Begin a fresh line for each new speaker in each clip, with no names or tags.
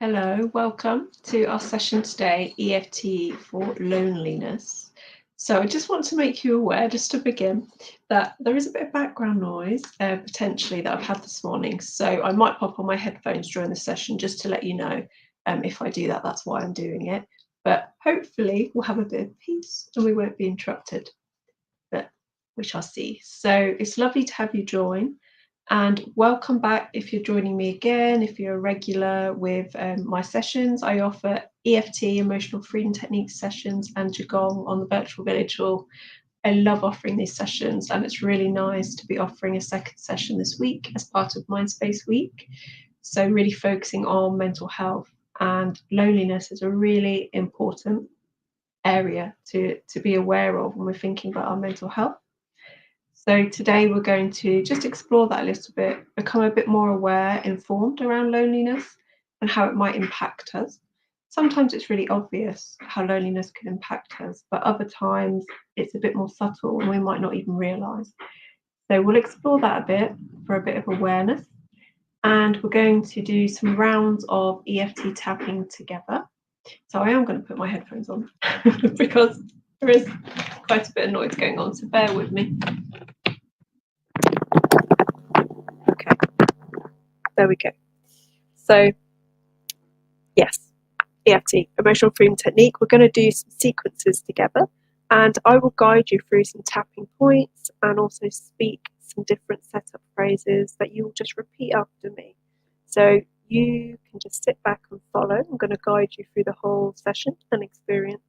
Hello, welcome to our session today, EFT for loneliness. So I just want to make you aware, just to begin, that there is a bit of background noise potentially that I've had this morning. So I might pop on my headphones during the session just to let you know if I do that, that's why I'm doing it. But hopefully we'll have a bit of peace and we won't be interrupted, but we shall see. So it's lovely to have you join. And welcome back if you're joining me again, if you're a regular with my sessions. I offer EFT, emotional freedom techniques sessions, and Qigong on the Virtual Village Hall. I love offering these sessions, and it's really nice to be offering a second session this week as part of Mindspace Week. So really focusing on mental health, and loneliness is a really important area to be aware of when we're thinking about our mental health. So today we're going to just explore that a little bit, become a bit more aware, informed around loneliness and how it might impact us. Sometimes it's really obvious how loneliness can impact us, but other times it's a bit more subtle and we might not even realise. So we'll explore that a bit for a bit of awareness. And we're going to do some rounds of EFT tapping together. So I am going to put my headphones on because there is quite a bit of noise going on, so bear with me. Okay, there we go. So, yes, EFT, emotional freedom technique. We're going to do some sequences together, and I will guide you through some tapping points and also speak some different setup phrases that you will just repeat after me. So you can just sit back and follow. I'm going to guide you through the whole session and experience.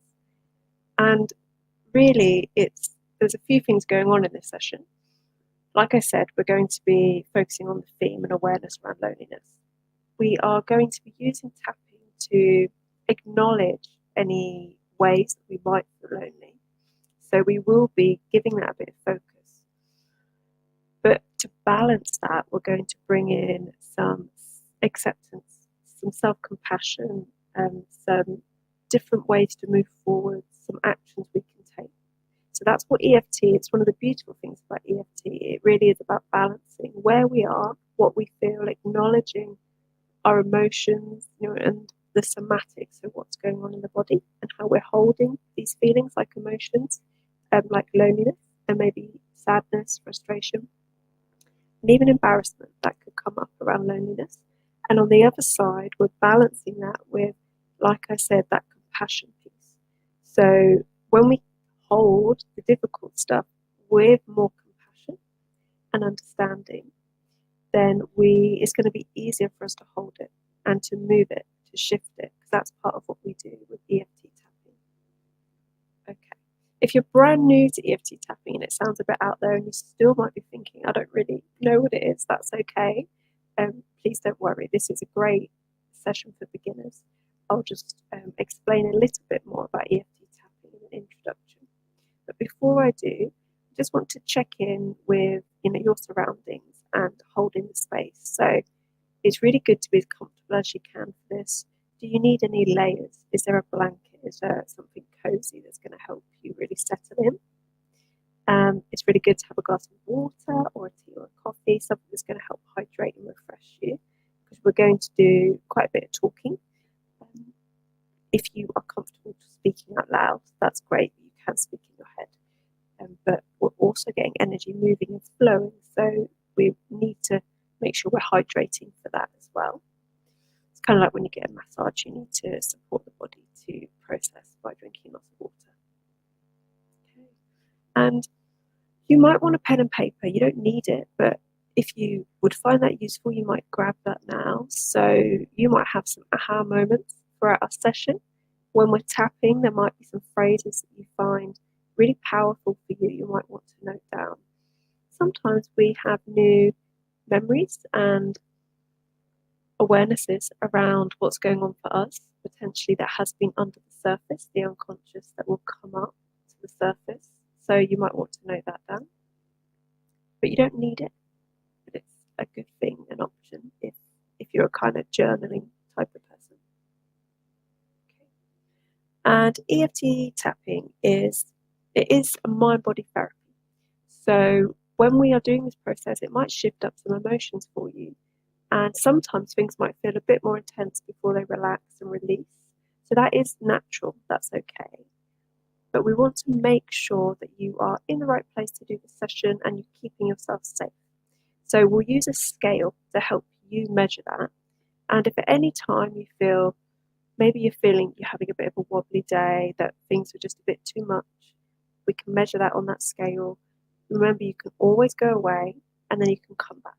And really, there's a few things going on in this session. Like I said, we're going to be focusing on the theme and awareness around loneliness. We are going to be using tapping to acknowledge any ways that we might feel lonely. So we will be giving that a bit of focus. But to balance that, we're going to bring in some acceptance, some self-compassion, some different ways to move forward, some actions we can take. So that's what EFT, it's one of the beautiful things about EFT. It really is about balancing where we are, what we feel, acknowledging our emotions, and the somatic, so what's going on in the body and how we're holding these feelings like emotions, like loneliness and maybe sadness, frustration, and even embarrassment that could come up around loneliness. And on the other side, we're balancing that with, like I said, that compassion piece. So when we hold the difficult stuff with more compassion and understanding, then it's going to be easier for us to hold it and to move it, to shift it, because that's part of what we do with EFT tapping. Okay. If you're brand new to EFT tapping and it sounds a bit out there and you still might be thinking, I don't really know what it is, that's okay. Please don't worry. This is a great session for beginners. I'll just explain a little bit more about EFT tapping in an introduction. But before I do, I just want to check in with your surroundings and holding the space. So it's really good to be as comfortable as you can for this. Do you need any layers? Is there a blanket? Is there something cozy that's going to help you really settle in? It's really good to have a glass of water or a tea or a coffee, something that's going to help hydrate and refresh you, because we're going to do quite a bit of talking. If you are comfortable speaking out loud, that's great. You can speak in your head. But we're also getting energy moving and flowing, so we need to make sure we're hydrating for that as well. It's kind of like when you get a massage, you need to support the body to process by drinking lots of water. Okay. And you might want a pen and paper. You don't need it, but if you would find that useful, you might grab that now. So you might have some aha moments throughout our session. When we're tapping, there might be some phrases that you find really powerful for you. You might want to note down. Sometimes we have new memories and awarenesses around what's going on for us, potentially that has been under the surface, the unconscious that will come up to the surface. So you might want to note that down. But you don't need it. But it's a good thing, an option, if you're a kind of journaling type of person. Okay. And EFT tapping is a mind-body therapy. So when we are doing this process, it might shift up some emotions for you. And sometimes things might feel a bit more intense before they relax and release. So that is natural, that's okay. But we want to make sure that you are in the right place to do the session and you're keeping yourself safe. So we'll use a scale to help you measure that. And if at any time you feel, maybe you're feeling you're having a bit of a wobbly day, that things are just a bit too much, we can measure that on that scale. Remember, you can always go away and then you can come back.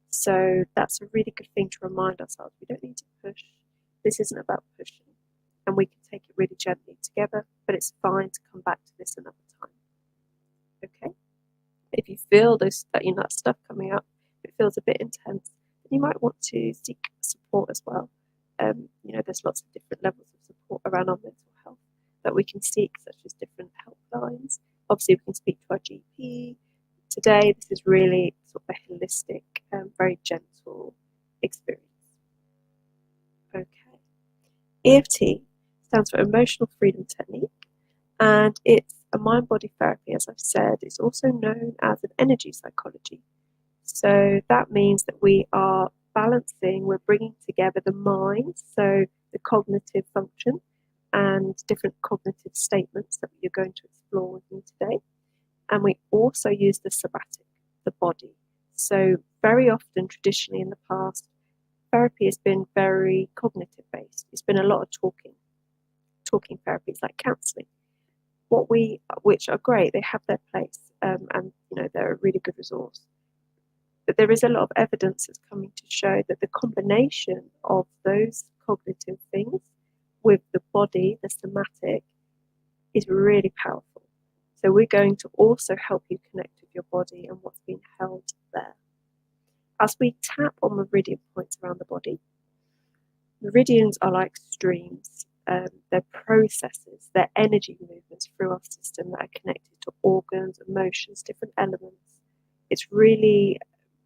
So that's a really good thing to remind ourselves. We don't need to push. This isn't about pushing. And we can take it really gently together, but it's fine to come back to this another time. Okay? If you feel that stuff coming up, if it feels a bit intense, then you might want to seek support as well. There's lots of different levels of support around our mental health that we can seek, such as different helplines. Obviously, we can speak to our GP. Today, this is really sort of a holistic, very gentle experience. Okay. EFT stands for Emotional Freedom Technique, and it's a mind-body therapy, as I've said. It's also known as an energy psychology. So that means that we are balancing, we're bringing together the mind, so the cognitive function, and different cognitive statements that you're going to explore with me today. And we also use the somatic, the body. So very often, traditionally in the past, therapy has been very cognitive based. It's been a lot of talking therapies like counselling, which are great. They have their place, and they're a really good resource. But there is a lot of evidence that's coming to show that the combination of those cognitive things with the body, the somatic, is really powerful. So we're going to also help you connect with your body and what's being held there. As we tap on meridian points around the body, meridians are like streams. They're processes, they're energy movements through our system that are connected to organs, emotions, different elements. It's really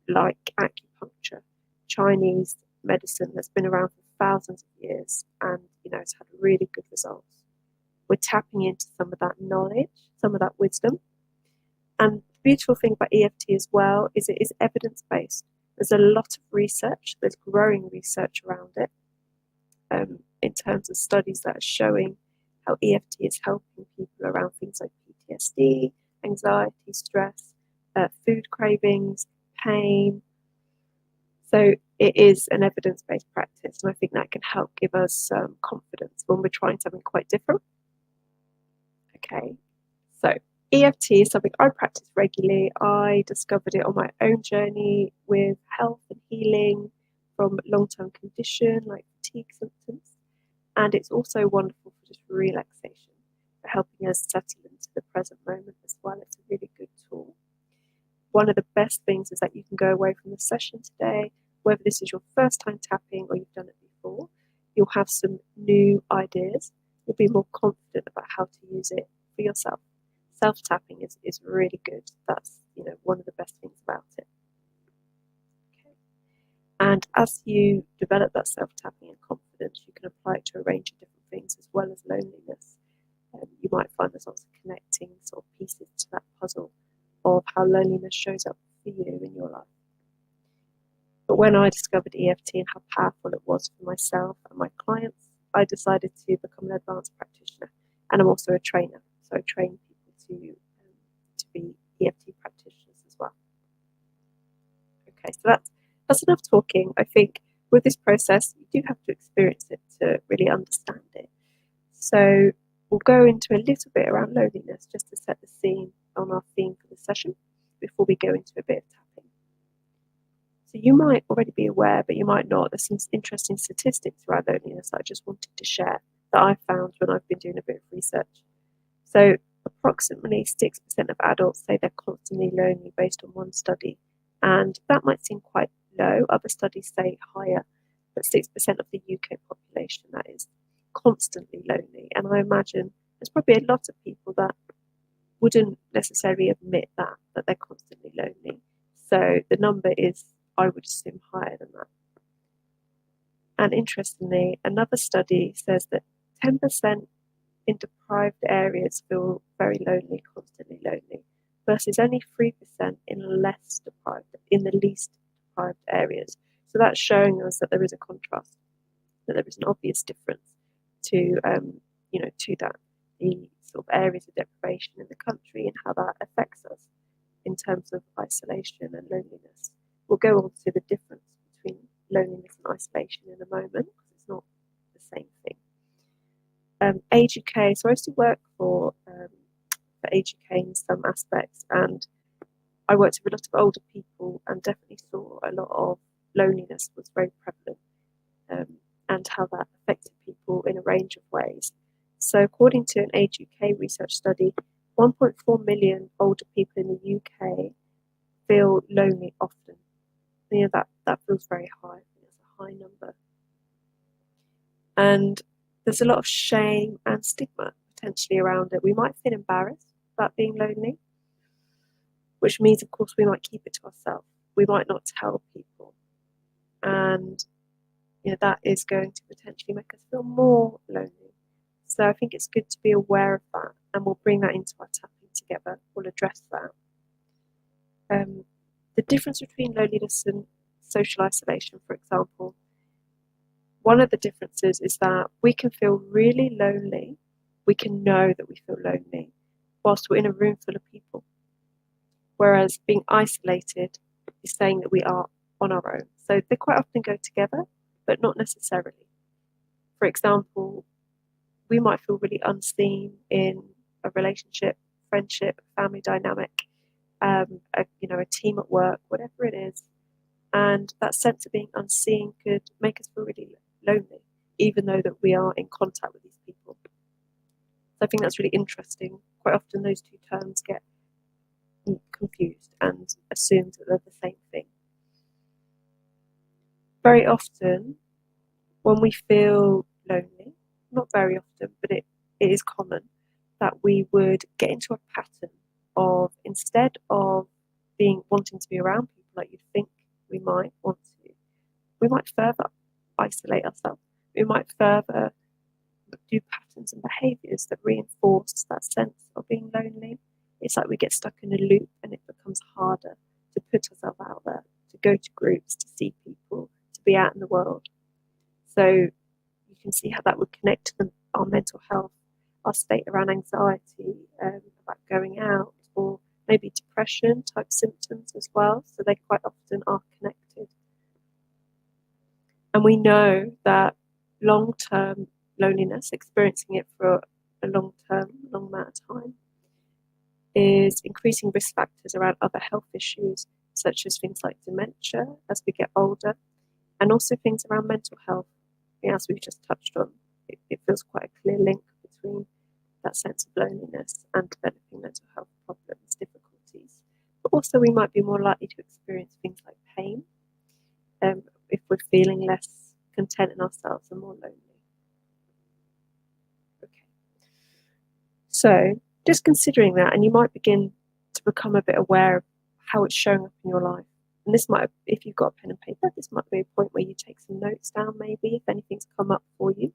like acupuncture, Chinese medicine that's been around for thousands of years, and it's had really good results. We're tapping into some of that knowledge, some of that wisdom. And the beautiful thing about EFT as well is it is evidence-based. There's a lot of research, there's growing research around it, in terms of studies that are showing how EFT is helping people around things like PTSD, anxiety, stress, food cravings, pain. So it is an evidence-based practice, and I think that can help give us some confidence when we're trying something quite different. Okay, so EFT is something I practice regularly. I discovered it on my own journey with health and healing from long-term condition like fatigue symptoms, and it's also wonderful for just relaxation, for helping us settle into the present moment as well. It's a really good tool. One of the best things is that you can go away from the session today, whether this is your first time tapping or you've done it before, you'll have some new ideas. You'll be more confident about how to use it for yourself. Self-tapping is really good. That's one of the best things about it. Okay. And as you develop that self-tapping and confidence, you can apply it to a range of different things as well as loneliness. You might find there's lots of connecting sort of pieces to that puzzle of how loneliness shows up for you in your life. But when I discovered EFT and how powerful it was for myself and my clients, I decided to become an advanced practitioner, and I'm also a trainer. So I train people to be EFT practitioners as well. Okay, so that's enough talking. I think with this process, you do have to experience it to really understand it. So we'll go into a little bit around loneliness just to set the scene on our theme for the session before we go into a bit of tapping. So you might already be aware, but you might not. There's some interesting statistics around loneliness that I just wanted to share that I found when I've been doing a bit of research. So approximately 6% of adults say they're constantly lonely based on one study. And that might seem quite low. Other studies say higher, but 6% of the UK population, that is, constantly lonely. And I imagine there's probably a lot of people that wouldn't necessarily admit that they're constantly lonely. So the number is, I would assume, higher than that. And interestingly, another study says that 10% in deprived areas feel very lonely, constantly lonely, versus only 3% in the least deprived areas. So that's showing us that there is a contrast, that there is an obvious difference to, to that, the sort of areas of deprivation in the country and how that affects us in terms of isolation and loneliness. We'll go on to the difference between loneliness and isolation in a moment, because it's not the same thing. Age UK, so I used to work for Age UK in some aspects, and I worked with a lot of older people and definitely saw a lot of loneliness was very prevalent, and how that affected people in a range of ways. So according to an Age UK research study, 1.4 million older people in the UK feel lonely often. That feels very high. I think it's a high number. And there's a lot of shame and stigma potentially around it. We might feel embarrassed about being lonely, which means, of course, we might keep it to ourselves. We might not tell people. And that is going to potentially make us feel more lonely. So I think it's good to be aware of that, and we'll bring that into our tapping together. We'll address that. The difference between loneliness and social isolation, for example, one of the differences is that we can feel really lonely. We can know that we feel lonely whilst we're in a room full of people. Whereas being isolated is saying that we are on our own. So they quite often go together, but not necessarily. For example, we might feel really unseen in a relationship, friendship, family dynamic, a team at work, whatever it is. And that sense of being unseen could make us feel really lonely, even though that we are in contact with these people. So I think that's really interesting. Quite often those two terms get confused and assumed that they're the same thing. Very often, when we feel lonely, not very often, but it is common, that we would get into a pattern of, instead of wanting to be around people like you'd think we might want to, we might further isolate ourselves. We might further do patterns and behaviours that reinforce that sense of being lonely. It's like we get stuck in a loop, and it becomes harder to put ourselves out there, to go to groups, to see people, to be out in the world. So you can see how that would connect to our mental health, our state around anxiety, about going out, or maybe depression type symptoms as well. So they quite often are connected. And we know that long-term loneliness, experiencing it for a long amount of time, is increasing risk factors around other health issues, such as things like dementia as we get older, and also things around mental health. As we've just touched on, it feels quite a clear link between that sense of loneliness and developing mental health problems, difficulties. But also we might be more likely to experience things like pain, if we're feeling less content in ourselves and more lonely. Okay. So just considering that, and you might begin to become a bit aware of how it's showing up in your life. And this might, if you've got a pen and paper, this might be a point where you take some notes down, maybe, if anything's come up for you.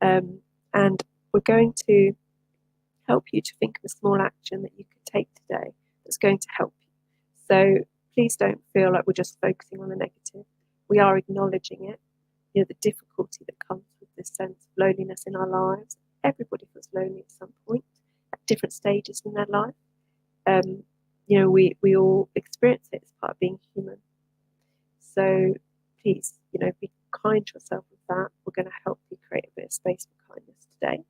And we're going to help you to think of a small action that you could take today that's going to help you. So please don't feel like we're just focusing on the negative. We are acknowledging it, the difficulty that comes with this sense of loneliness in our lives. Everybody feels lonely at some point, at different stages in their life. We all experience it as part of being human. So please, be kind to yourself with that. We're going to help you create a bit of space for kindness today.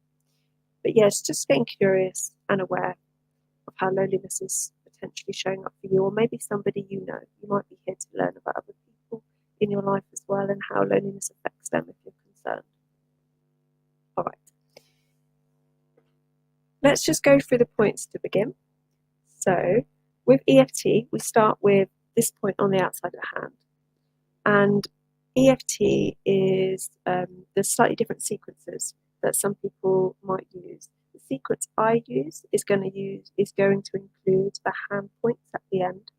But yes, just getting curious and aware of how loneliness is potentially showing up for you, or maybe somebody you know. You might be here to learn about other people in your life as well, and how loneliness affects them if you're concerned. All right. Let's just go through the points to begin. So with EFT, we start with this point on the outside of the hand. And EFT is, there's slightly different sequences that some people might use. The sequence I use is going to include the hand points at the end,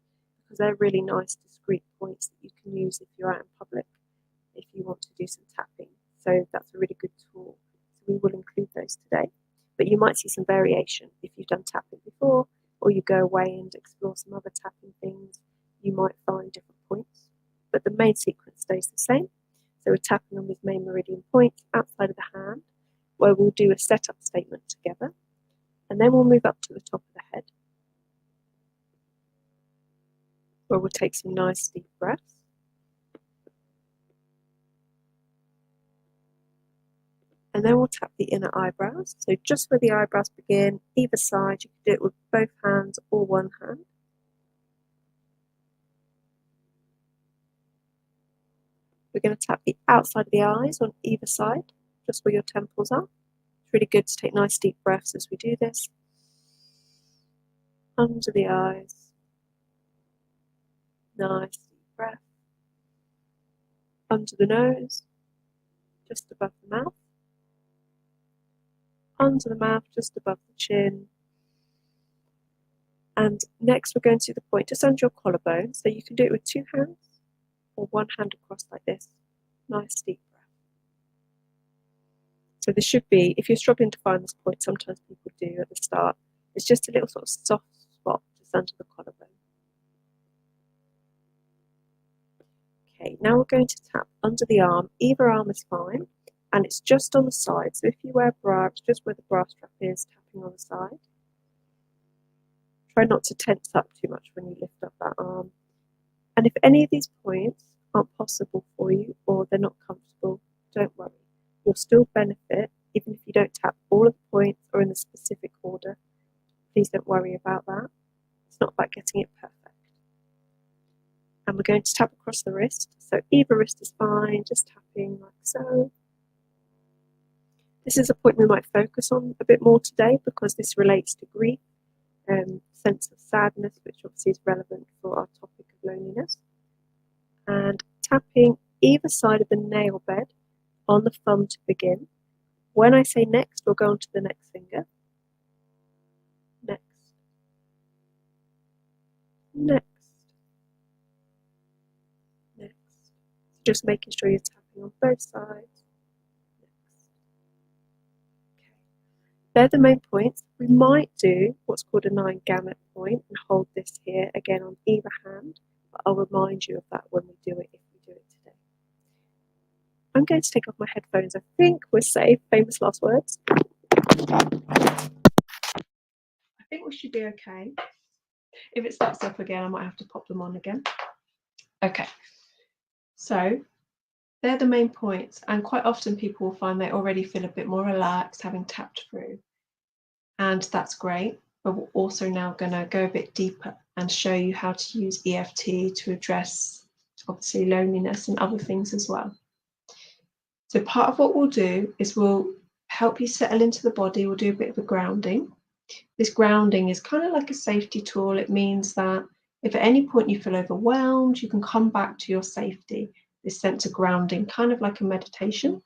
because they're really nice, discrete points that you can use if you're out in public, if you want to do some tapping. So that's a really good tool. So we will include those today. But you might see some variation if you've done tapping before, or you go away and explore some other tapping things. You might find different points. but the main sequence stays the same. So we're tapping on these main meridian points outside of the hand, where we'll do a setup statement together, and then we'll move up to the top of the head, where we'll take some nice deep breaths. And then we'll tap the inner eyebrows. So just where the eyebrows begin, either side, you can do it with both hands or one hand. We're going to tap the outside of the eyes on either side, just where your temples are. It's really good to take nice deep breaths as we do this. Under the eyes. Nice deep breath. Under the nose, just above the mouth. Under the mouth, just above the chin. And next we're going to the point just under your collarbone. So you can do it with two hands or one hand across like this. Nice deep breath. So this should be, if you're struggling to find this point, sometimes people do at the start, it's just a little sort of soft spot just under the collarbone. Okay, now we're going to tap under the arm. Either arm is fine, and it's just on the side. So if you wear a bra, it's just where the bra strap is, tapping on the side. Try not to tense up too much when you lift up that arm. And if any of these points aren't possible for you or they're not comfortable, don't worry. You'll still benefit even if you don't tap all of the points or in the specific order. Please don't worry about that. It's not about getting it perfect. And we're going to tap across the wrist. So either wrist is fine, just tapping like so. This is a point we might focus on a bit more today because this relates to grief, sense of sadness, which obviously is relevant for our topic of loneliness. And tapping either side of the nail bed on the thumb to begin. When I say next, we'll go on to the next finger. Next. Next. Next. Just making sure you're tapping on both sides. Next. Okay. They're the main points. We might do what's called a 9 gamut point and hold this here again on either hand, but I'll remind you of that when we do it, if we do it today. I'm going to take off my headphones. I think we're safe. Famous last words. I think we should be okay. If it starts up again, I might have to pop them on again. Okay. So they're the main points, and quite often people will find they already feel a bit more relaxed having tapped through, and that's great. But we're also now going to go a bit deeper and show you how to use EFT to address obviously loneliness and other things as well. So part of what we'll do is we'll help you settle into the body. We'll do a bit of a grounding. This grounding is kind of like a safety tool. It means that if at any point you feel overwhelmed, you can come back to your safety, this sense of grounding, kind of like a meditation.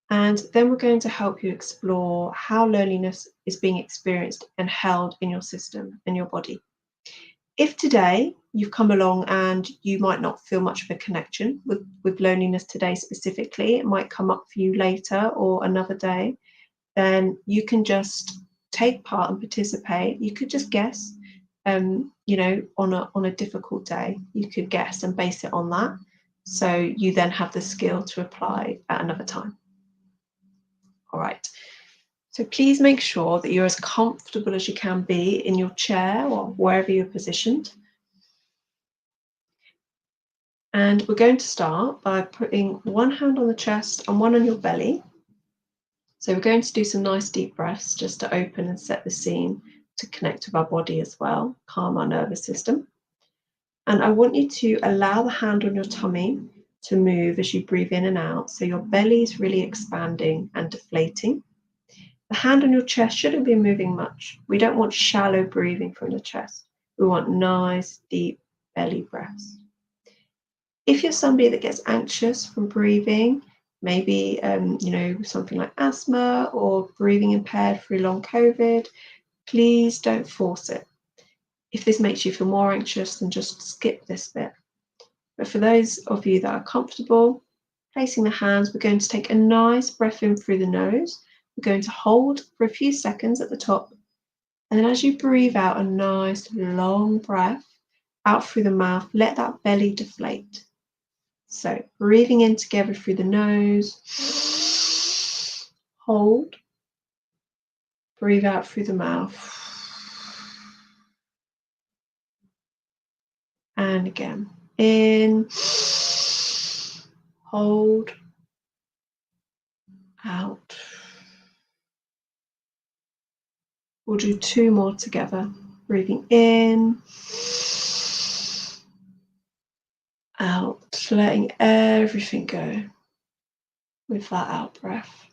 And then we're going to help you explore how loneliness is being experienced and held in your system and your body. If today you've come along and you might not feel much of a connection with loneliness today specifically, it might come up for you later or another day, then you can just take part and participate. You could just guess, on a difficult day, you could guess and base it on that. So you then have the skill to apply at another time. All right. So please make sure that you're as comfortable as you can be in your chair or wherever you're positioned. And we're going to start by putting one hand on the chest and one on your belly. So we're going to do some nice deep breaths just to open and set the scene to connect with our body as well, calm our nervous system. And I want you to allow the hand on your tummy to move as you breathe in and out. So your belly is really expanding and deflating. The hand on your chest shouldn't be moving much. We don't want shallow breathing from the chest. We want nice, deep belly breaths. If you're somebody that gets anxious from breathing, maybe something like asthma or breathing impaired through long COVID, please don't force it. If this makes you feel more anxious, then just skip this bit. But for those of you that are comfortable, placing the hands, we're going to take a nice breath in through the nose. We're going to hold for a few seconds at the top. And then as you breathe out a nice long breath out through the mouth, let that belly deflate. So breathing in together through the nose, hold, breathe out through the mouth, and again, in, hold, out. We'll do 2 more together. Breathing in, out, letting everything go with that out breath.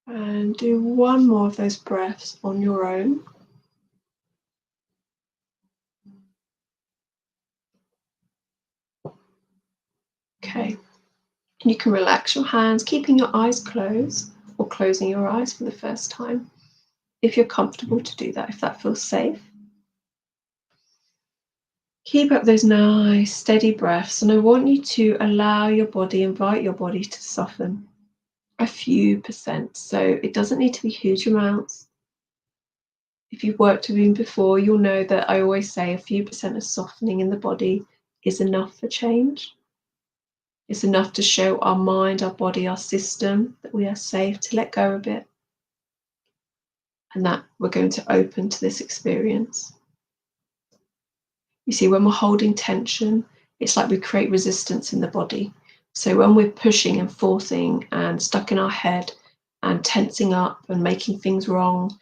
And do 1 more of those breaths on your own. Okay. You can relax your hands, keeping your eyes closed or closing your eyes for the first time, if you're comfortable to do that, if that feels safe. Keep up those nice, steady breaths, and I want you to invite your body to soften a few percent. So it doesn't need to be huge amounts. If you've worked with me before, you'll know that I always say a few percent of softening in the body is enough for change. It's enough to show our mind, our body, our system that we are safe to let go a bit, and that we're going to open to this experience. You see, when we're holding tension, it's like we create resistance in the body. So when we're pushing and forcing and stuck in our head and tensing up and making things wrong,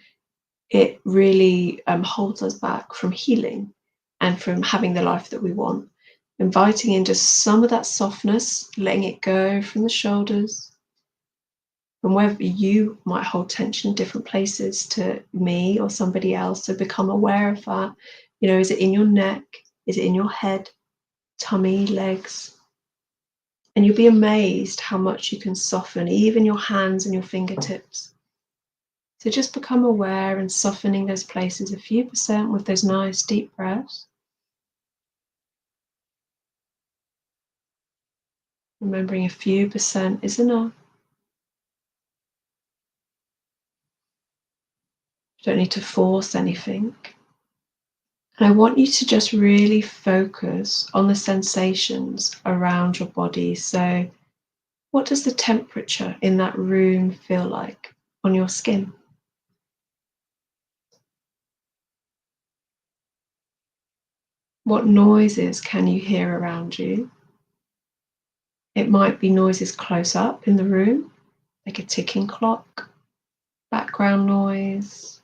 it really holds us back from healing and from having the life that we want. Inviting in just some of that softness, letting it go from the shoulders, from wherever you might hold tension in different places to me or somebody else. So become aware of that. You know, is it in your neck? Is it in your head, tummy, legs? And you'll be amazed how much you can soften, even your hands and your fingertips. So just become aware and softening those places a few percent with those nice deep breaths. Remembering a few percent is enough. You don't need to force anything. And I want you to just really focus on the sensations around your body. So what does the temperature in that room feel like on your skin? What noises can you hear around you? It might be noises close up in the room, like a ticking clock, background noise.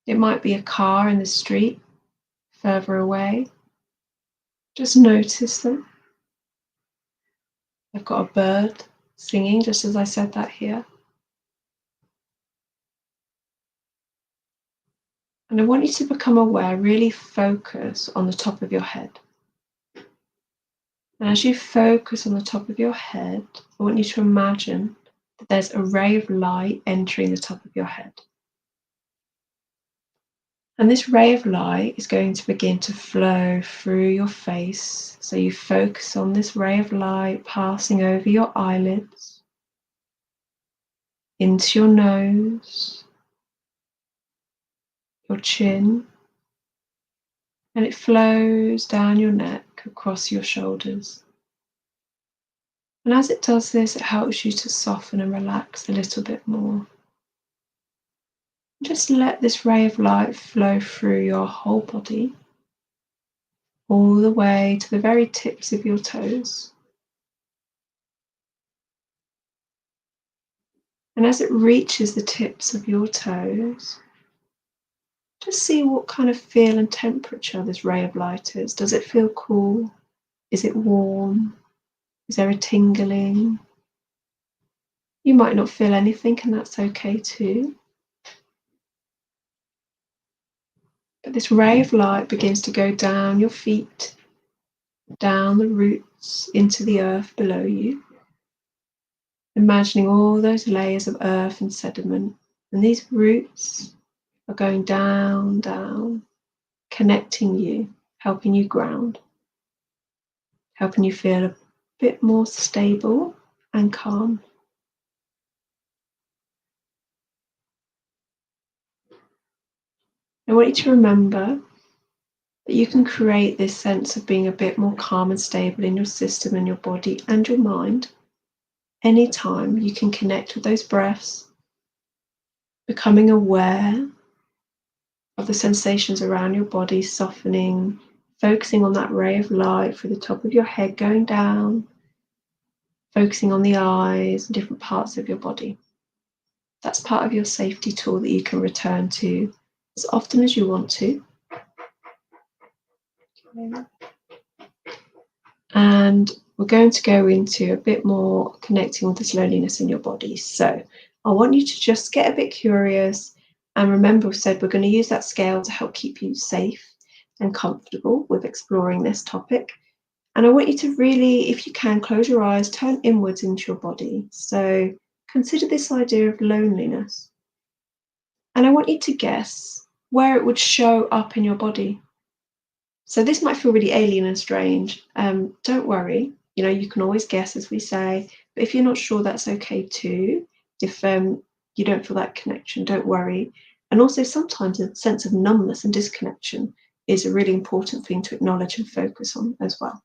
It might be a car in the street further away. Just notice them. I've got a bird singing just as I said that here. And I want you to become aware, really focus on the top of your head. And as you focus on the top of your head, I want you to imagine that there's a ray of light entering the top of your head. And this ray of light is going to begin to flow through your face. So you focus on this ray of light passing over your eyelids, into your nose, your chin, and it flows down your neck, across your shoulders. And as it does this, it helps you to soften and relax a little bit more. Just let this ray of light flow through your whole body, all the way to the very tips of your toes. And as it reaches the tips of your toes, just see what kind of feel and temperature this ray of light is. Does it feel cool? Is it warm? Is there a tingling? You might not feel anything, and that's okay too. But this ray of light begins to go down your feet, down the roots into the earth below you. Imagining all those layers of earth and sediment. And these roots are going down, down, connecting you, helping you ground, helping you feel a bit more stable and calm. I want you to remember that you can create this sense of being a bit more calm and stable in your system and your body and your mind anytime you can connect with those breaths, becoming aware of the sensations around your body, softening, focusing on that ray of light through the top of your head going down, focusing on the eyes and different parts of your body. That's part of your safety tool that you can return to as often as you want to. And we're going to go into a bit more connecting with this loneliness in your body. So I want you to just get a bit curious, and remember, we said we're going to use that scale to help keep you safe and comfortable with exploring this topic. And I want you to really, if you can, close your eyes, turn inwards into your body. So consider this idea of loneliness. And I want you to guess where it would show up in your body. So this might feel really alien and strange. Don't worry, you can always guess, as we say, but if you're not sure, that's okay too. If you don't feel that connection, don't worry. And also sometimes a sense of numbness and disconnection is a really important thing to acknowledge and focus on as well.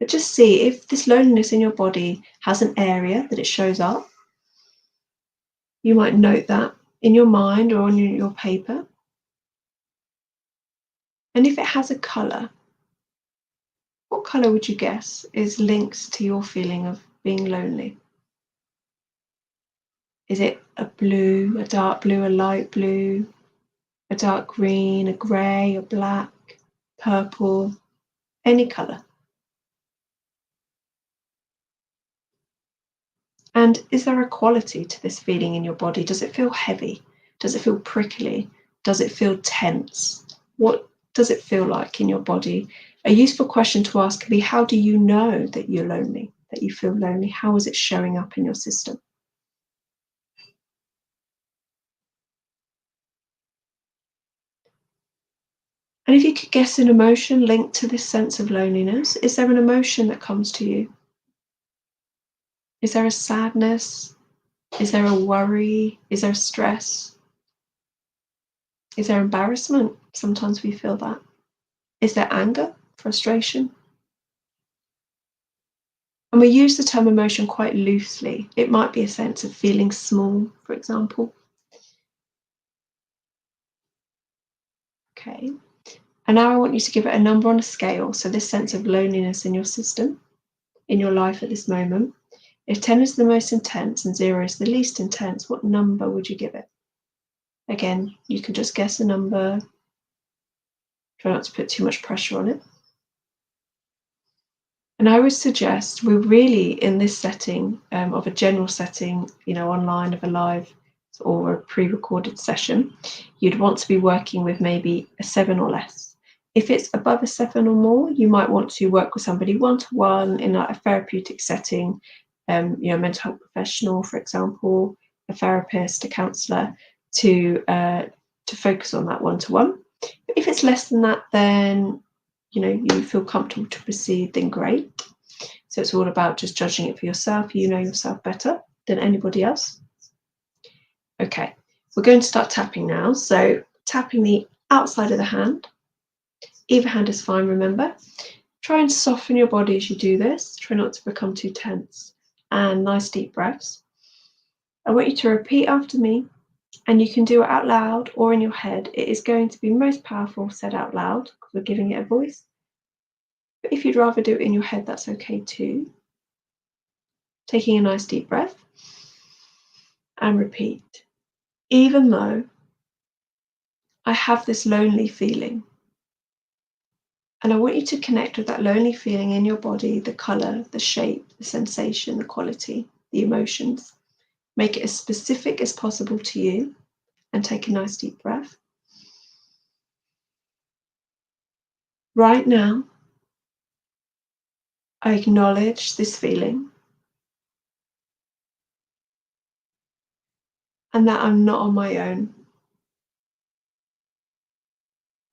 But just see if this loneliness in your body has an area that it shows up. You might note that in your mind or on your paper. And if it has a colour, what colour would you guess is linked to your feeling of being lonely? Is it a blue, a dark blue, a light blue, a dark green, a grey, a black, purple, any colour? And is there a quality to this feeling in your body? Does it feel heavy? Does it feel prickly? Does it feel tense? What does it feel like in your body? A useful question to ask can be, how do you know that you're lonely, that you feel lonely? How is it showing up in your system? And if you could guess an emotion linked to this sense of loneliness, is there an emotion that comes to you? Is there a sadness? Is there a worry? Is there stress? Is there embarrassment? Sometimes we feel that. Is there anger, frustration? And we use the term emotion quite loosely. It might be a sense of feeling small, for example. Okay. And now I want you to give it a number on a scale. So this sense of loneliness in your system, in your life at this moment. If 10 is the most intense and 0 is the least intense, what number would you give it? Again, you can just guess a number. Try not to put too much pressure on it. And I would suggest we're really in this setting of a general setting, online, of a live or a pre-recorded session, you'd want to be working with maybe a 7 or less. If it's above a 7 or more, you might want to work with somebody one-to-one in a therapeutic setting, mental health professional, for example, a therapist, a counsellor, to focus on that one-to-one. But if it's less than that, then you feel comfortable to proceed, then great. So it's all about just judging it for yourself. You know yourself better than anybody else. Okay, we're going to start tapping now. So tapping the outside of the hand. Either hand is fine, remember. Try and soften your body as you do this. Try not to become too tense. And nice deep breaths. I want you to repeat after me, and you can do it out loud or in your head. It is going to be most powerful said out loud because we're giving it a voice. But if you'd rather do it in your head, that's okay too. Taking a nice deep breath and repeat. Even though I have this lonely feeling, and I want you to connect with that lonely feeling in your body, the colour, the shape, the sensation, the quality, the emotions. Make it as specific as possible to you and take a nice deep breath. Right now, I acknowledge this feeling and that I'm not on my own.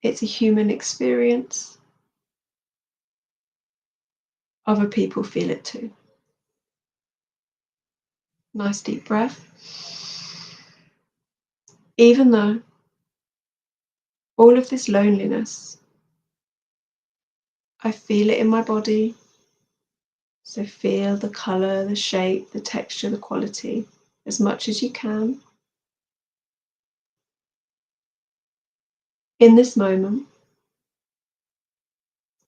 It's a human experience. Other people feel it too. Nice deep breath. Even though All of this loneliness, I feel it in my body. So feel the colour, the shape, the texture, the quality as much as you can. In this moment,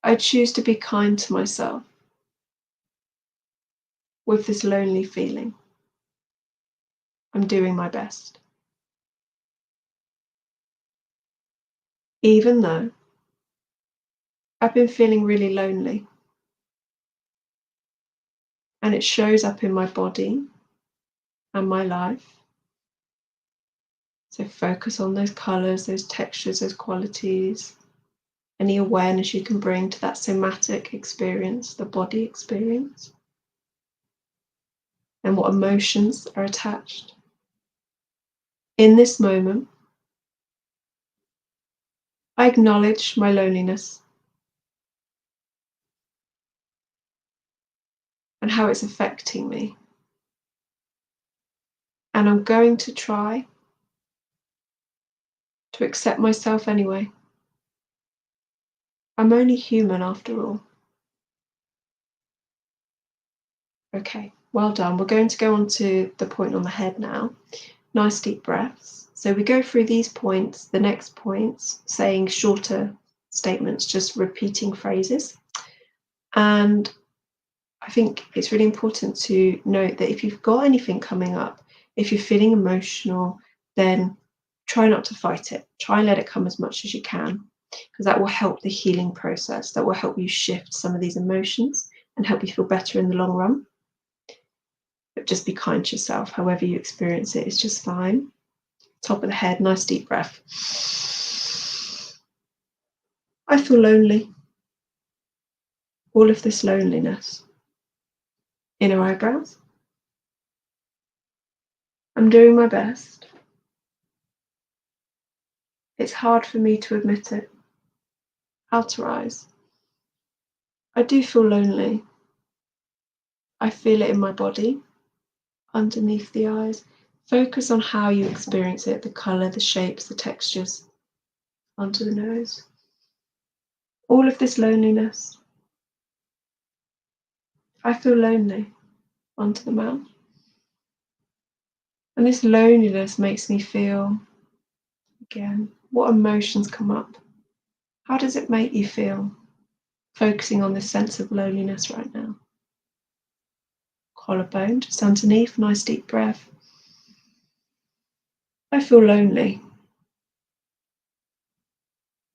I choose to be kind to myself with this lonely feeling. I'm doing my best. Even though I've been feeling really lonely and it shows up in my body and my life. So focus on those colours, those textures, those qualities, any awareness you can bring to that somatic experience, the body experience, and what emotions are attached. In this moment, I acknowledge my loneliness and how it's affecting me. And I'm going to try to accept myself anyway. I'm only human after all. Okay, well done. We're going to go on to the point on the head now. Nice deep breaths. So we go through these points, the next points, saying shorter statements, just repeating phrases. And I think it's really important to note that if you've got anything coming up, if you're feeling emotional, then try not to fight it. Try and let it come as much as you can, because that will help the healing process. That will help you shift some of these emotions and help you feel better in the long run. But just be kind to yourself. However you experience it is just fine. Top of the head, nice deep breath. I feel lonely. All of this loneliness. Inner eyebrows. I'm doing my best. It's hard for me to admit it. Outer eyes. I do feel lonely. I feel it in my body, underneath the eyes. Focus on how you experience it, the colour, the shapes, the textures, under the nose. All of this loneliness. I feel lonely, onto the mouth. And this loneliness makes me feel, again, what emotions come up? How does it make you feel? Focusing on this sense of loneliness right now. Collarbone, just underneath, nice deep breath. I feel lonely.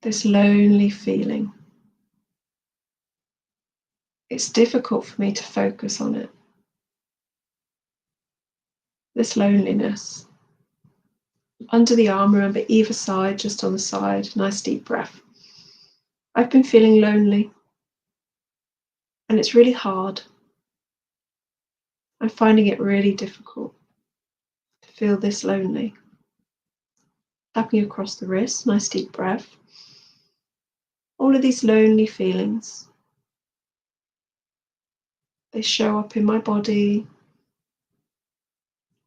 This lonely feeling. It's difficult for me to focus on it. This loneliness. Under the arm, remember either side, just on the side, nice deep breath. I've been feeling lonely and it's really hard. I'm finding it really difficult to feel this lonely. Tapping across the wrist, nice deep breath. All of these lonely feelings, they show up in my body.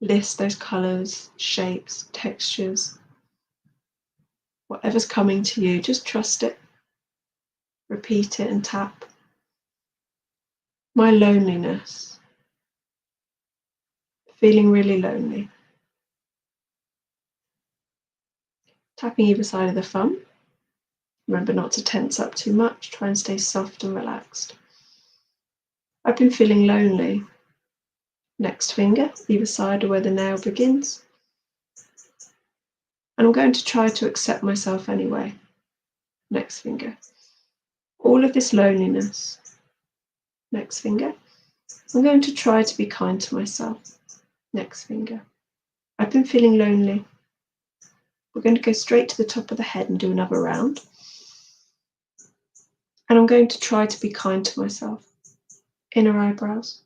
List those colours, shapes, textures. Whatever's coming to you, just trust it. Repeat it and tap. My loneliness. Feeling really lonely. Tapping either side of the thumb. Remember not to tense up too much. Try and stay soft and relaxed. I've been feeling lonely. Next finger, either side of where the nail begins. And I'm going to try to accept myself anyway. Next finger. All of this loneliness. Next finger. I'm going to try to be kind to myself. Next finger. I've been feeling lonely. We're going to go straight to the top of the head and do another round. And I'm going to try to be kind to myself. Inner eyebrows.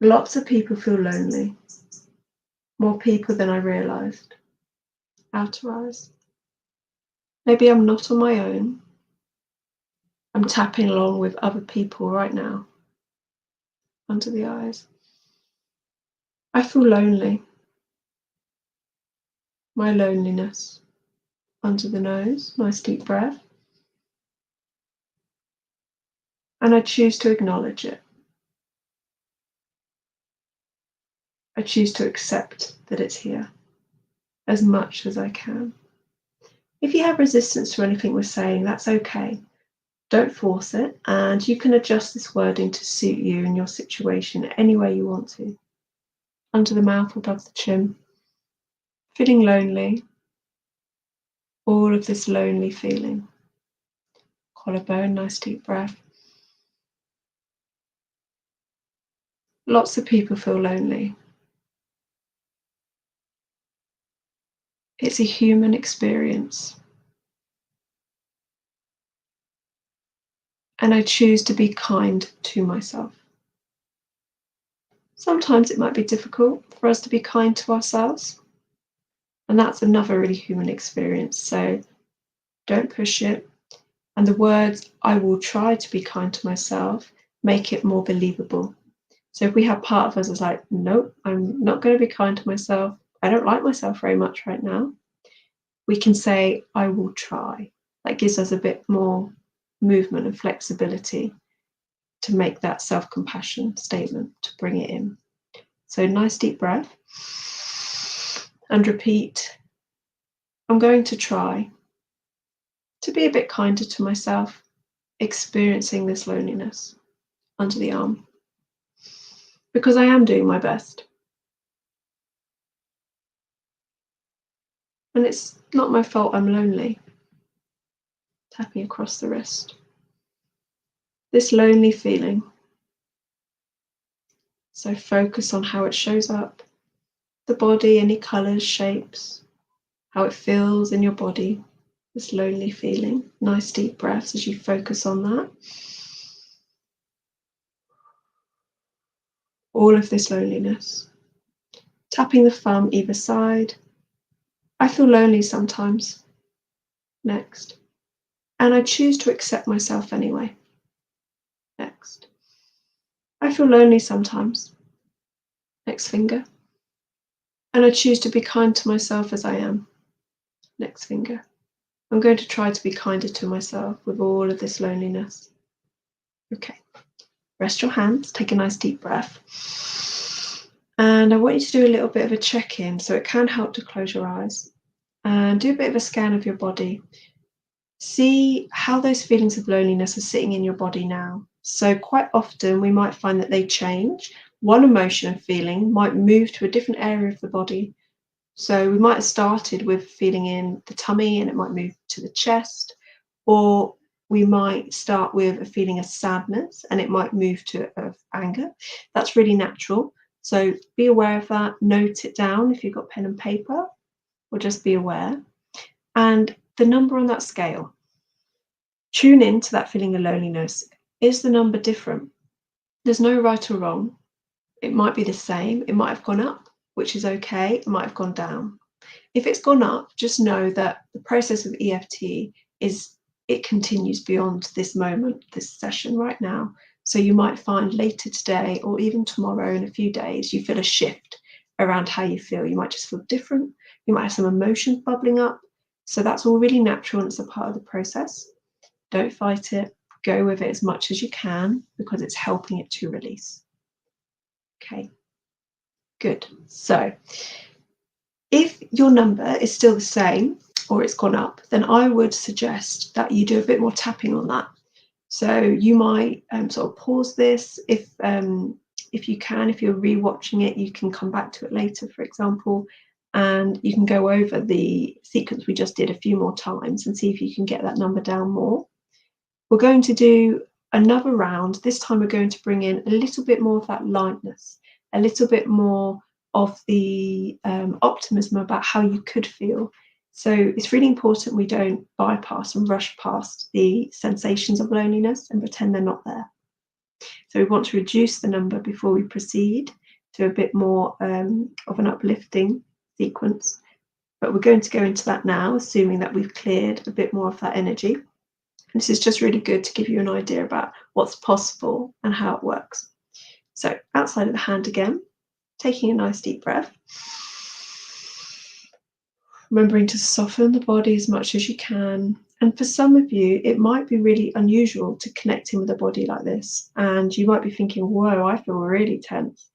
Lots of people feel lonely. More people than I realised. Outer eyes. Maybe I'm not on my own. I'm tapping along with other people right now. Under the eyes. I feel lonely. My loneliness. under the nose, nice deep breath. And I choose to acknowledge it. I choose to accept that it's here as much as I can. If you have resistance to anything we're saying, that's okay. Don't force it, and you can adjust this wording to suit you and your situation any way you want to. Under the mouth, above the chin. Feeling lonely. All of this lonely feeling. Collarbone, nice deep breath. Lots of people feel lonely. It's a human experience. And I choose to be kind to myself. Sometimes it might be difficult for us to be kind to ourselves. And that's another really human experience. So don't push it. And the words, I will try to be kind to myself, make it more believable. So if we have part of us that's like, nope, I'm not going to be kind to myself. I don't like myself very much right now. We can say, I will try. That gives us a bit more movement and flexibility to make that self-compassion statement, to bring it in. So nice deep breath. And repeat, I'm going to try to be a bit kinder to myself, experiencing this loneliness under the arm, because I am doing my best. And it's not my fault I'm lonely. Tapping across the wrist. This lonely feeling. So focus on how it shows up. The body, any colours, shapes, how it feels in your body. This lonely feeling. Nice deep breaths as you focus on that. All of this loneliness. Tapping the thumb either side. I feel lonely sometimes. Next. And I choose to accept myself anyway. Next. I feel lonely sometimes. Next finger. And I choose to be kind to myself as I am. Next finger. I'm going to try to be kinder to myself with all of this loneliness. Okay. Rest your hands. Take a nice deep breath. And I want you to do a little bit of a check-in, so it can help to close your eyes. And do a bit of a scan of your body. See how those feelings of loneliness are sitting in your body now. So quite often we might find that they change. One emotion and feeling might move to a different area of the body. So we might have started with feeling in the tummy and it might move to the chest, or we might start with a feeling of sadness and it might move to anger. That's really natural. So be aware of that, note it down if you've got pen and paper, or just be aware. And the number on that scale, tune in to that feeling of loneliness. Is the number different? There's no right or wrong. It might be the same. It might have gone up, which is okay. It might have gone down. If it's gone up, just know that the process of EFT it continues beyond this moment, this session right now. So you might find later today or even tomorrow in a few days, you feel a shift around how you feel. You might just feel different. You might have some emotions bubbling up. So that's all really natural and it's a part of the process. Don't fight it. Go with it as much as you can because it's helping it to release. Okay, good. So if your number is still the same or it's gone up, then I would suggest that you do a bit more tapping on that. So you might sort of pause this if you can. If you're rewatching it, you can come back to it later, for example, and you can go over the sequence we just did a few more times and see if you can get that number down more. We're going to do another round. This time we're going to bring in a little bit more of that lightness, a little bit more of the optimism about how you could feel. So it's really important we don't bypass and rush past the sensations of loneliness and pretend they're not there. So we want to reduce the number before we proceed to a bit more of an uplifting sequence. But we're going to go into that now, assuming that we've cleared a bit more of that energy. And this is just really good to give you an idea about what's possible and how it works. So outside of the hand again, taking a nice deep breath. Remembering to soften the body as much as you can. And for some of you, it might be really unusual to connect in with a body like this. And you might be thinking, whoa, I feel really tense.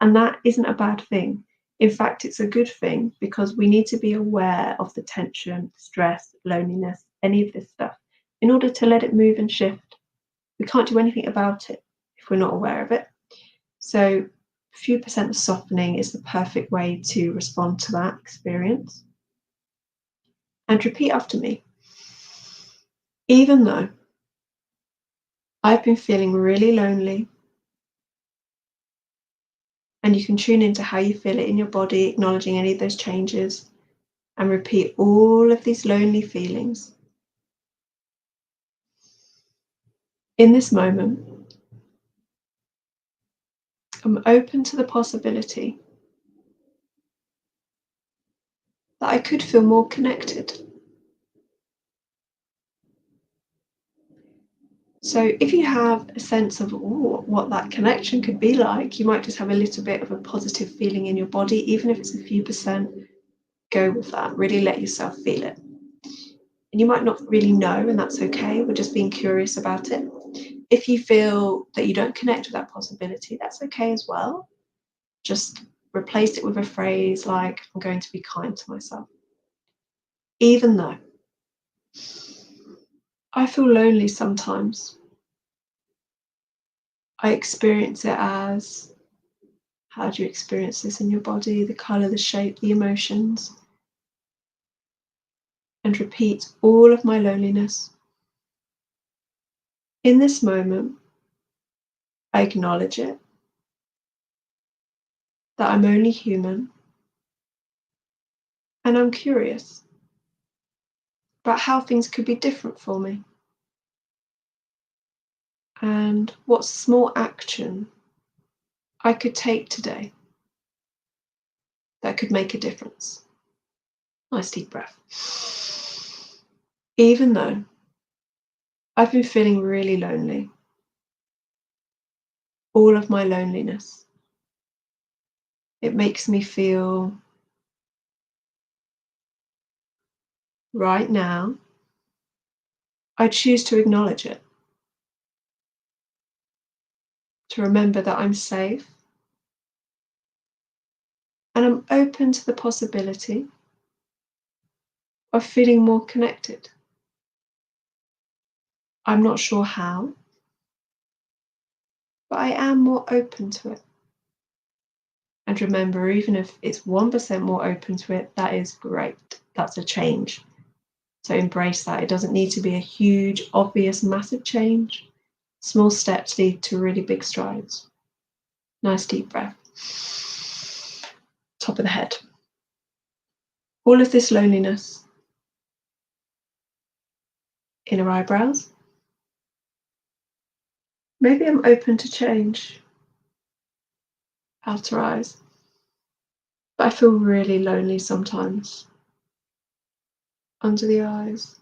And that isn't a bad thing. In fact, it's a good thing because we need to be aware of the tension, stress, loneliness, any of this stuff in order to let it move and shift. We can't do anything about it if we're not aware of it. So a few percent of softening is the perfect way to respond to that experience. And repeat after me. Even though I've been feeling really lonely, and you can tune into how you feel it in your body, acknowledging any of those changes, and repeat all of these lonely feelings. In this moment, I'm open to the possibility that I could feel more connected. So if you have a sense of what that connection could be like, you might just have a little bit of a positive feeling in your body, even if it's a few percent. Go with that, really let yourself feel it. And you might not really know, and that's okay. We're just being curious about it. If you feel that you don't connect with that possibility, that's okay as well. Just replace it with a phrase like, I'm going to be kind to myself. Even though I feel lonely sometimes, I experience it as, how do you experience this in your body? The colour, the shape, the emotions. And repeat all of my loneliness. In this moment, I acknowledge it, that I'm only human, and I'm curious about how things could be different for me. And what small action I could take today that could make a difference. Nice deep breath. Even though I've been feeling really lonely, all of my loneliness, it makes me feel right now, I choose to acknowledge it, to remember that I'm safe, and I'm open to the possibility of feeling more connected. I'm not sure how, but I am more open to it. And remember, even if it's 1% more open to it, that is great. That's a change. So embrace that. It doesn't need to be a huge, obvious, massive change. Small steps lead to really big strides. Nice deep breath. Top of the head. All of this loneliness. Inner eyebrows. Maybe I'm open to change. Outer eyes. But I feel really lonely sometimes. Under the eyes.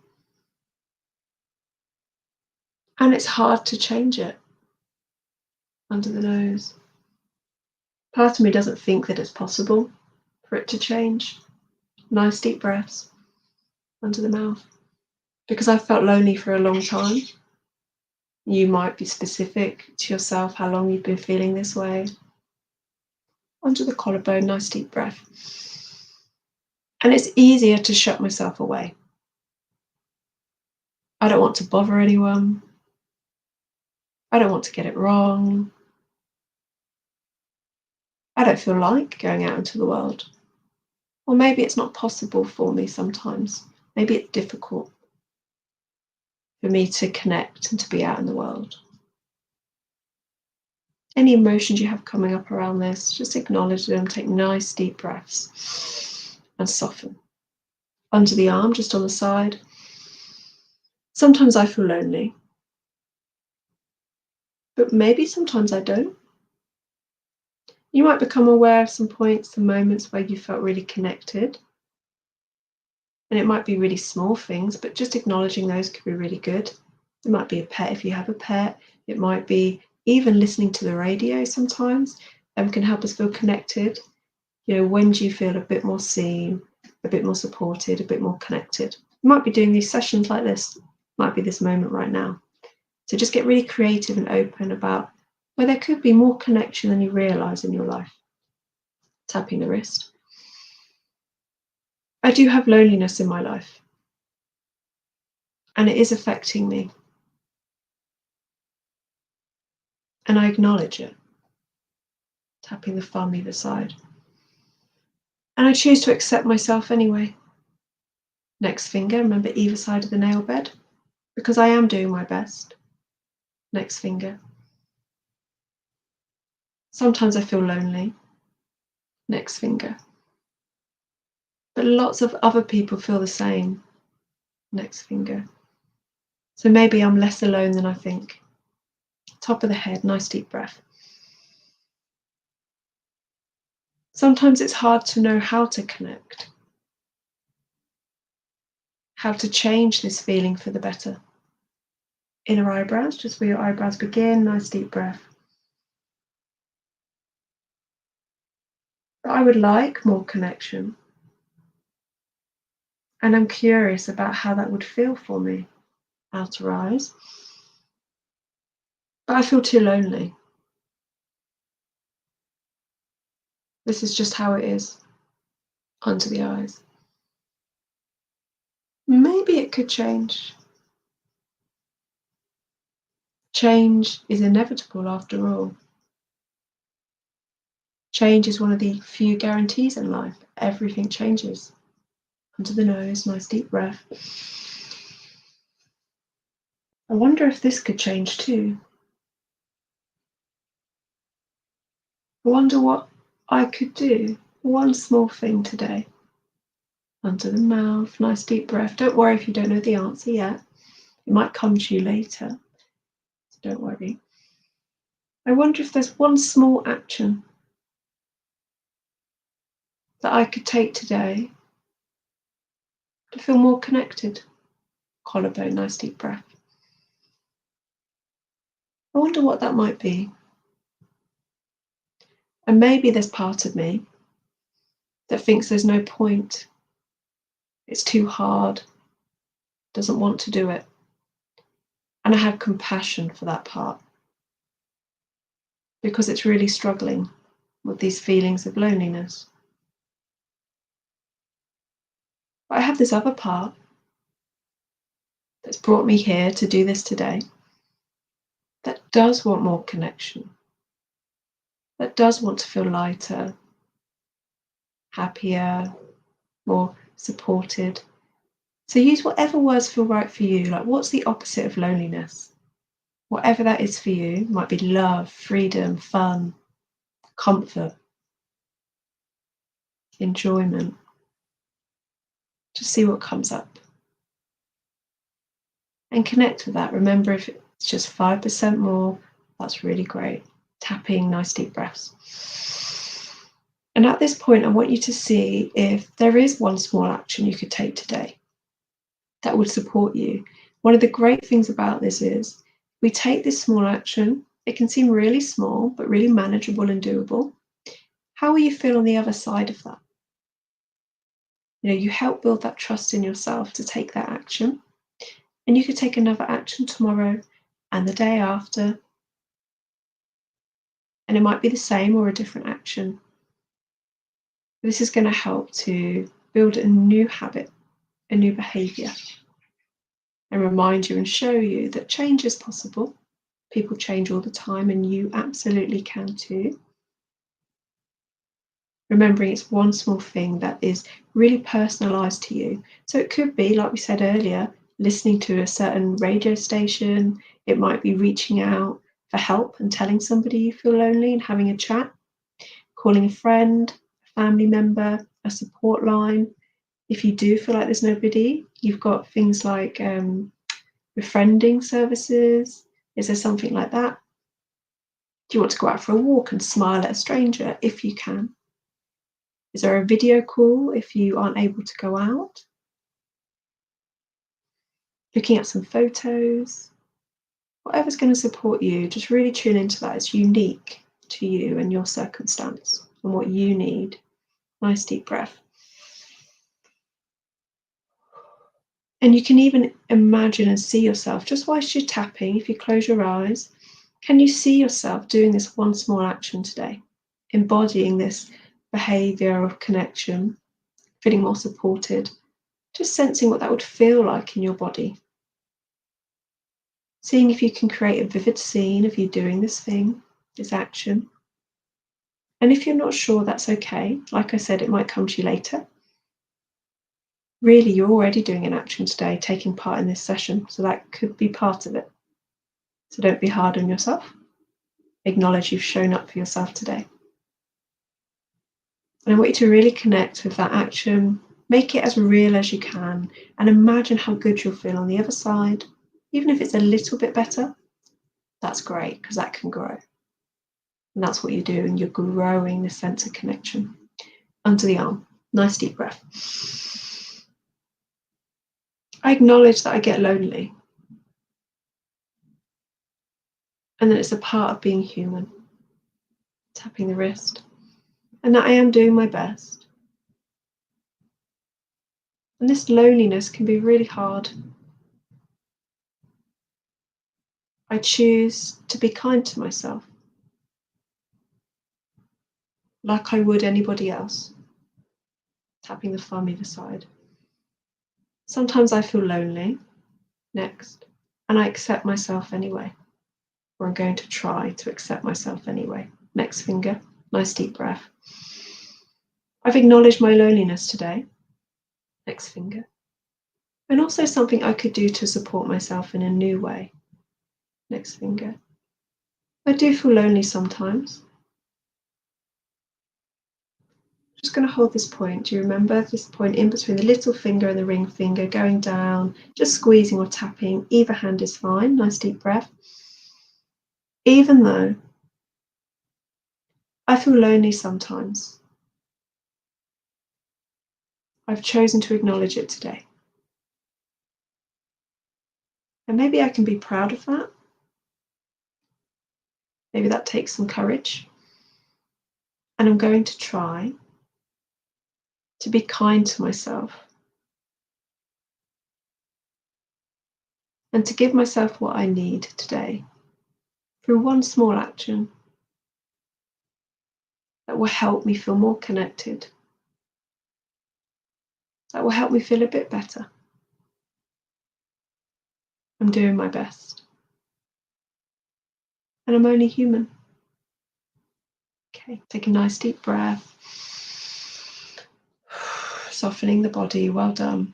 And it's hard to change it. Under the nose. Part of me doesn't think that it's possible for it to change. Nice deep breaths. Under the mouth. Because I've felt lonely for a long time. You might be specific to yourself how long you've been feeling this way. Onto the collarbone, nice deep breath. And it's easier to shut myself away. I don't want to bother anyone. I don't want to get it wrong. I don't feel like going out into the world. Or maybe it's not possible for me sometimes. Maybe it's difficult for me to connect and to be out in the world. Any emotions you have coming up around this, just acknowledge them, take nice deep breaths and soften. Under the arm, just on the side. Sometimes I feel lonely, but maybe sometimes I don't. You might become aware of some points, some moments where you felt really connected. And it might be really small things, but just acknowledging those could be really good. It might be a pet if you have a pet. It might be even listening to the radio sometimes can help us feel connected. You know, when do you feel a bit more seen, a a bit more supported, a bit more connected. You might be doing these sessions like this, might be this moment right now. So just get really creative and open about where there could be more connection than you realise in your life. Tapping the wrist. I do have loneliness in my life, and it is affecting me. And I acknowledge it. Tapping the thumb either side. And I choose to accept myself anyway. Next finger, remember either side of the nail bed, because I am doing my best. Next finger. Sometimes I feel lonely. Next finger. But lots of other people feel the same. Next finger. So maybe I'm less alone than I think. Top of the head, nice deep breath. Sometimes it's hard to know how to connect, how to change this feeling for the better. Inner eyebrows, just where your eyebrows begin, nice deep breath. But I would like more connection. And I'm curious about how that would feel for me. Outer eyes. But I feel too lonely. This is just how it is. Under the eyes. Maybe it could change. Change is inevitable after all. Change is one of the few guarantees in life. Everything changes. Under the nose, nice deep breath. I wonder if this could change too. I wonder what I could do. One small thing today. Under the mouth, nice deep breath. Don't worry if you don't know the answer yet. It might come to you later. So don't worry. I wonder if there's one small action that I could take today to feel more connected. Collarbone, nice deep breath. I wonder what that might be. And maybe there's part of me that thinks there's no point. It's too hard. Doesn't want to do it. And I have compassion for that part because it's really struggling with these feelings of loneliness. But I have this other part that's brought me here to do this today that does want more connection, that does want to feel lighter, happier, more supported. So use whatever words feel right for you. Like, what's the opposite of loneliness? Whatever that is for you. It might be love, freedom, fun, comfort, enjoyment. Just see what comes up. And connect with that. Remember, if it's just 5% more, that's really great. Tapping, nice deep breaths. And at this point, I want you to see if there is one small action you could take today that would support you. One of the great things about this is we take this small action. It can seem really small, but really manageable and doable. How will you feel on the other side of that? You help build that trust in yourself to take that action. And you could take another action tomorrow and the day after. And it might be the same or a different action. This is going to help to build a new habit, a new behavior, and remind you and show you that change is possible. People change all the time, and you absolutely can too. Remembering it's one small thing that is really personalized to you. So it could be, like we said earlier, listening to a certain radio station. It might be reaching out for help and telling somebody you feel lonely and having a chat, calling a friend, a family member, a support line. If you do feel like there's nobody, you've got things like befriending services. Is there something like that? Do you want to go out for a walk and smile at a stranger if you can? Is there a video call if you aren't able to go out? Looking at some photos. Whatever's going to support you, just really tune into that. It's unique to you and your circumstance and what you need. Nice deep breath. And you can even imagine and see yourself, just whilst you're tapping, if you close your eyes, can you see yourself doing this one small action today, embodying this behavior of connection, feeling more supported, just sensing what that would feel like in your body. Seeing if you can create a vivid scene of you doing this thing, this action. And if you're not sure, that's okay. Like I said, it might come to you later. Really, you're already doing an action today, taking part in this session, so that could be part of it. So don't be hard on yourself. Acknowledge you've shown up for yourself today. And I want you to really connect with that action, make it as real as you can, and imagine how good you'll feel on the other side. Even if it's a little bit better, that's great, because that can grow. And that's what you're doing. You're growing the sense of connection. Under the arm. Nice deep breath. I acknowledge that I get lonely. And that it's a part of being human. Tapping the wrist. And that I am doing my best. And this loneliness can be really hard. I choose to be kind to myself. Like I would anybody else. Tapping the thumb either side. Sometimes I feel lonely. Next. And I accept myself anyway. Or I'm going to try to accept myself anyway. Next finger. Nice deep breath. I've acknowledged my loneliness today. Next finger. And also something I could do to support myself in a new way. Next finger. I do feel lonely sometimes. I'm just going to hold this point. Do you remember this point in between the little finger and the ring finger, going down, just squeezing or tapping? Either hand is fine. Nice deep breath. Even though I feel lonely sometimes, I've chosen to acknowledge it today. And maybe I can be proud of that. Maybe that takes some courage. And I'm going to try to be kind to myself. And to give myself what I need today through one small action that will help me feel more connected, that will help me feel a bit better. I'm doing my best. And I'm only human. Okay, take a nice deep breath. Softening the body, well done.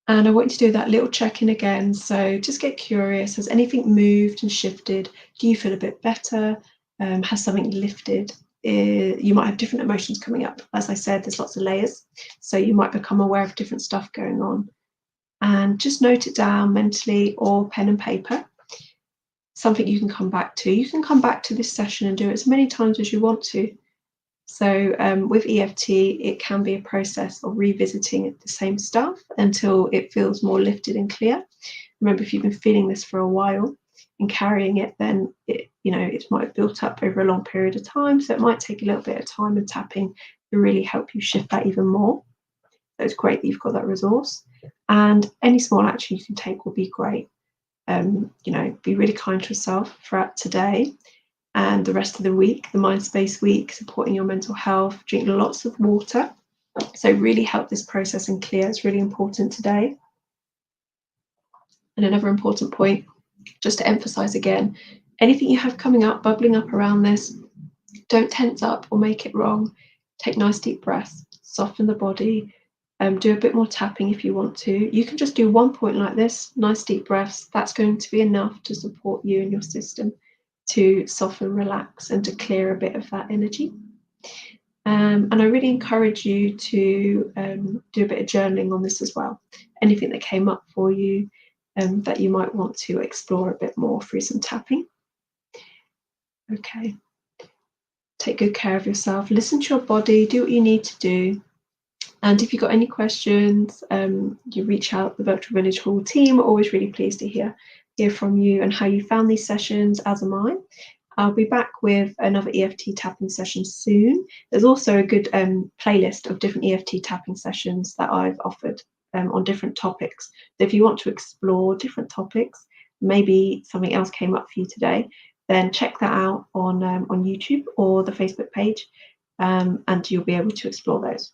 And I want you to do that little check-in again. So just get curious. Has anything moved and shifted? Do you feel a bit better? Has something lifted? You might have different emotions coming up. As I said, there's lots of layers. So you might become aware of different stuff going on. And just note it down mentally or pen and paper. Something you can come back to. You can come back to this session and do it as many times as you want to. So with EFT, it can be a process of revisiting the same stuff until it feels more lifted and clear. Remember, if you've been feeling this for a while and carrying it, then it might have built up over a long period of time. So it might take a little bit of time and tapping to really help you shift that even more. So it's great that you've got that resource. And any small action you can take will be great. Be really kind to yourself throughout today and the rest of the week, the Mind Space week, supporting your mental health, drink lots of water. So really help this process and clear. It's really important today. And another important point, just to emphasize again, anything you have coming up, bubbling up around this, don't tense up or make it wrong. Take nice deep breaths, soften the body, do a bit more tapping if you want to. You can just do one point like this, nice deep breaths. That's going to be enough to support you and your system to soften, relax, and to clear a bit of that energy. And I really encourage you to do a bit of journaling on this as well. Anything that came up for you that you might want to explore a bit more through some tapping. Okay. Take good care of yourself. Listen to your body. Do what you need to do. And if you've got any questions, you reach out. The Virtual Village Hall team are always really pleased to hear from you and how you found these sessions, as am I. I'll be back with another EFT tapping session soon. There's also a good playlist of different EFT tapping sessions that I've offered on different topics. So if you want to explore different topics, maybe something else came up for you today, then check that out on YouTube or the Facebook page, and you'll be able to explore those.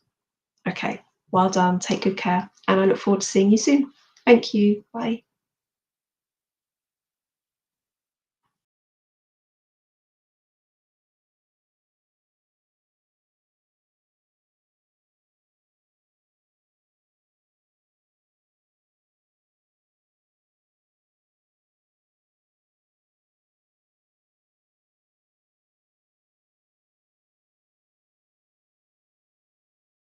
Okay, well done, take good care, and I look forward to seeing you soon. Thank you, bye.